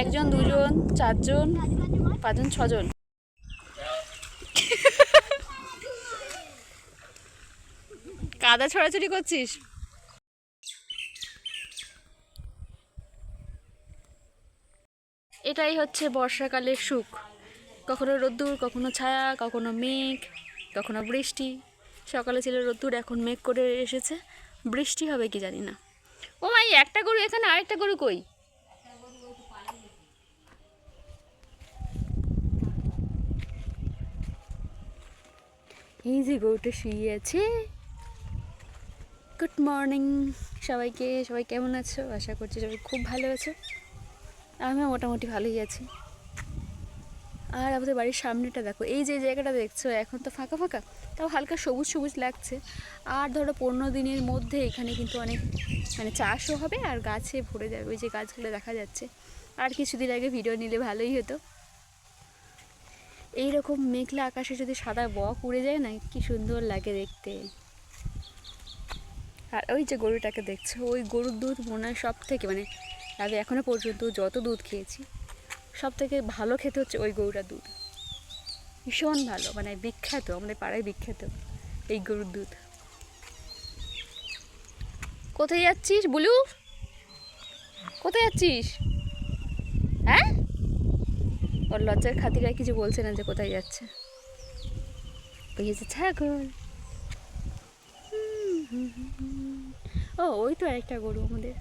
একজন, দুজন, চারজন, পাঁচজন, ছজন। কাদা ছড়াছড়ি করছিস? এটাই হচ্ছে বর্ষাকালের সুখ। কখনো রোদ্দুর, কখনো ছায়া, কখনো মেঘ, কখনো বৃষ্টি। সকালে ছিল রোদ্দুর, এখন মেঘ করে এসেছে। বৃষ্টি হবে কি জানি না। ও মাই, একটা গরু এখানে, আরেকটা গরু কই? এই যে গরুটা শুয়ে আছে। গুড মর্নিং সবাইকে। সবাই কেমন আছো? আশা করছি সবাই খুব ভালো আছো। আমিও মোটামুটি ভালোই আছি। আর আমাদের বাড়ির সামনেটা দেখো, এই যে জায়গাটা দেখছো এখন তো ফাঁকা ফাঁকা, তাও হালকা সবুজ সবুজ লাগছে। আর ধরো 15 দিনের মধ্যে এখানে কিন্তু অনেক চাষও হবে আর গাছে ভরে যাবে। ওই যে গাছগুলো দেখা যাচ্ছে। আর কিছুদিন আগে ভিডিও নিলে ভালোই হতো। এইরকম মেঘলা আকাশে যদি সাদা বক উড়ে যায় না, কি সুন্দর লাগে দেখতে। আর ওই যে গরুটাকে দেখছো, ওই গরুর দুধ মনে হয় সব থেকে আমি এখনও পর্যন্ত যত দুধ খেয়েছি সব থেকে ভালো খেতে হচ্ছে ওই গরুটার দুধ। ভীষণ ভালো, বিখ্যাত, আমাদের পাড়ায় বিখ্যাত এই গরুর দুধ। কোথায় যাচ্ছিস বুলু? কোথায় যাচ্ছিস? হ্যাঁ, ওর লজ্জার খাতিরে কিছু বলছে না যে কোথায় যাচ্ছে। ওই যে ছাগল। ও, ওই তো আরেকটা গরু আমাদের।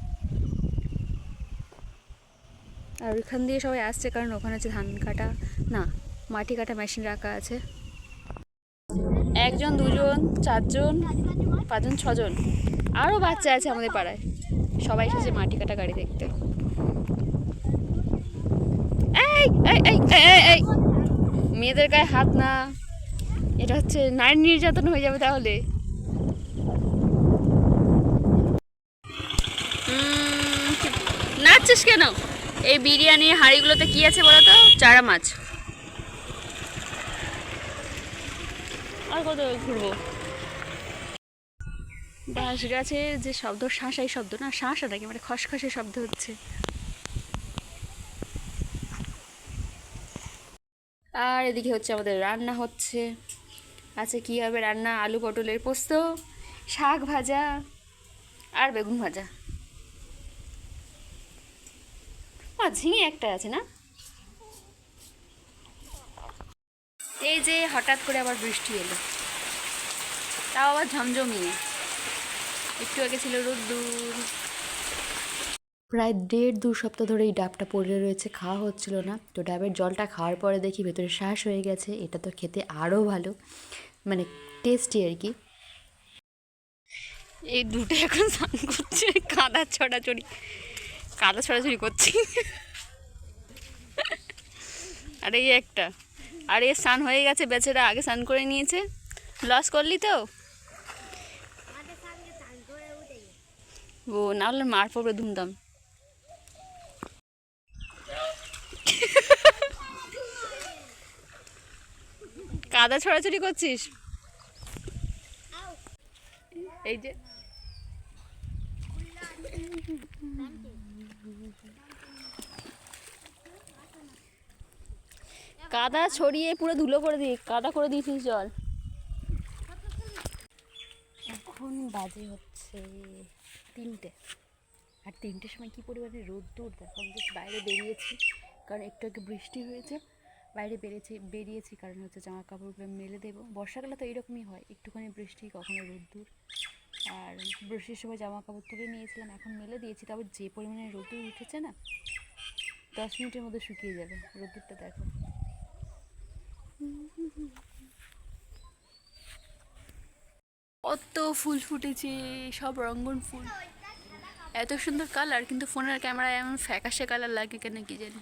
আর ওইখান দিয়ে সবাই আসছে, কারণ ওখানে হচ্ছে ধান কাটা না, মাটি কাটা মেশিন রাখা আছে। একজন, দুজন, চারজন, পাঁচজন, ছজন, আরও বাচ্চা আছে আমাদের পাড়ায়। সবাই এসেছে মাটি কাটা গাড়ি দেখতে। এই এই এই এই এই, মেয়েদের গায়ে হাত না, এটা হচ্ছে নারী নির্যাতন হয়ে যাবে তাহলে। নাচছিস কেন? এই বিরিয়ানির হাঁড়িগুলোতে কি আছে বলো তো? চারা মাছ। আর কত ঘুরবো? বাঁশ গাছের যে শব্দ, শাঁসাই শব্দ না, শাঁসা নাকি খসখসে শব্দ হচ্ছে। আর এদিকে হচ্ছে আমাদের রান্না হচ্ছে। আচ্ছা, কী হবে রান্না? আলু পটলের পোস্ত, শাক ভাজা আর বেগুন ভাজা। ঝিঙে একটা আছে না? এই যে হঠাৎ করে আবার বৃষ্টি এলো, তাও আবার ঝমঝমিয়ে। একটু আগে ছিল রোদ্দুর। প্রায় 1.5-2 সপ্তাহ ধরে এই ডাবটা পড়ে রয়েছে, খাওয়া হচ্ছিল না। তো ডাবের জলটা খাওয়ার পরে দেখি ভেতরে শ্বাস হয়ে গেছে। এটা তো খেতে আরও ভালো, টেস্টি আর কি। এই দুটো এখন স্নান করছে, কাদা ছড়াছড়ি করছি। আর এই একটা, আর এ স্নান হয়ে গেছে, বেচারা আগে স্নান করে নিয়েছে। লস করলি তো। ও, না হলে মার পড়বে ধুমধাম। কাদা ছড়াছড়ি করছিস? এই যে কাদা ছড়িয়ে পুরো ধুলো করে কাদা করে দিয়েছিস জল। এখন বাজে হচ্ছে 3টে। আর 3টের সময় কী পরিমাণে রোদ্দুর দেখো। আমি জাস্ট বাইরে বেরিয়েছি, কারণ একটু আগে বৃষ্টি হয়েছে। বাইরে বেরিয়েছি কারণ হচ্ছে জামা কাপড়গুলো মেলে দেবো। বর্ষাকালে তো এরকমই হয়, একটুখানি বৃষ্টি, কখনো রোদ্দুর। আর বৃষ্টির সময় জামা কাপড় তুলে নিয়েছিলাম, এখন মেলে দিয়েছি। তবে যে পরিমাণে রোদ্দুর উঠেছে না, 10 মিনিটের মধ্যে শুকিয়ে যাবে। রোদ্দুরটা দেখো। কত ফুল ফুটেছে, সব রঙিন ফুল, এত সুন্দর কালার। কিন্তু ফোনের ক্যামেরায় এমন ফ্যাকাশে কালার লাগে কেন কি জানি।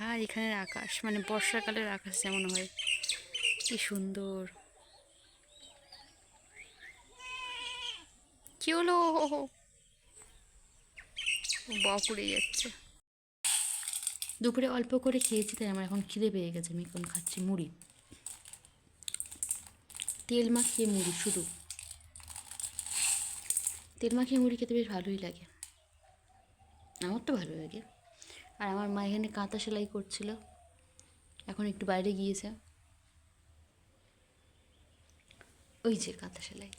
আর এখানের আকাশ, বর্ষাকালের আকাশ যেমন হয়, কি সুন্দর। কি হলো? বক উড়ে যাচ্ছে। দুপুরে অল্প করে খেয়েছি, তাই আমার এখন খিদে পেয়ে গেছে। আমি এখন খাচ্ছি মুড়ি, তেল মাখিয়ে মুড়ি। শুধু তেল মাখিয়ে মুড়ি খেতে বেশ ভালোই লাগে, আমার তো ভালো লাগে। আর আমার মা এখানে কাঁথা সেলাই করছিল, এখন একটু বাইরে গিয়েছে। ওই যে কাঁথা সেলাই।